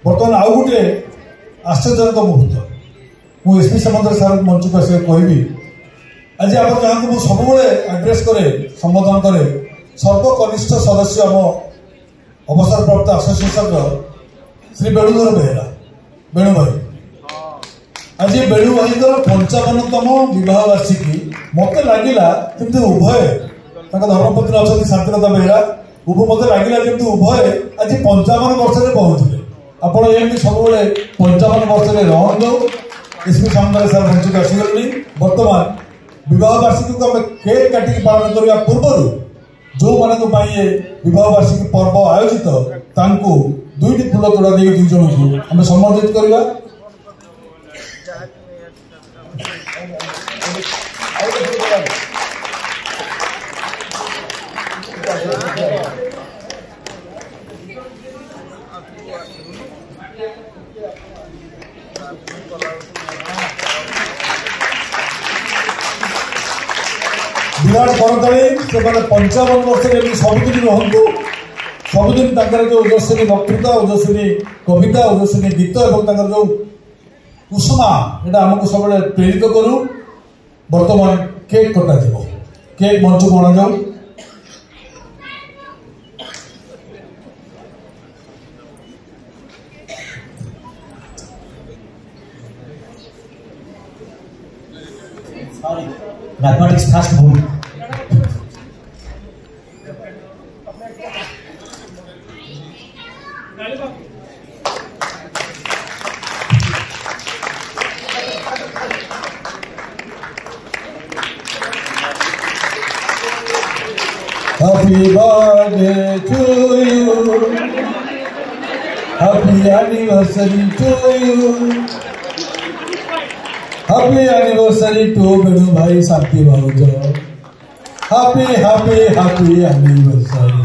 बर्तमान आउ गोटे आश्चर्यजनक मुहूर्त मुझे एसपी सामंतराय सार मंच को आस कहबी आज आप जहाँ को सब एड्रेस करे संबोधन करे सर्वकनिष्ठ सदस्य आम अवसर प्राप्त आसोसिएशन श्री बेणुधर बेहेरा बेणु भाई आज बेणु भाई 55तम विवाह वार्षिकी मत लगिला जमी उभय धर्मपत्नी अच्छा शांतिलता बेहेरा मत लगिला जमी उभय आज 55 वर्ष में पहुंचले आपण एमती सब 55 वर्ष में रहूँ एसपी सामंतराय सार मंच को आसीगले बर्तमान विवाह वार्षिकी को आम केक काटिक पालन करने पूर्व जो मानक विवाह वार्षिकी पर्व आयोजित तांको 2टी फूल तोड़ा दे 2 जन को आम सम्मानित करवा विराट करताली से 55 वर्ष सबुदिन रहतु सबुदिन जो ओजस्वी वक्तृता ओजस्वी कविता ओजस्वी गीत और जो उष्मा यहाँ आमको सब प्रेरित करूँ बर्तमान केक कटा केक मंच को अणा जाऊ मैथमेटिक्स फास्ट भूल Happy birthday to you. Happy anniversary to you. Happy anniversary to Benu Bhai Santi Bharuja. Happy anniversary.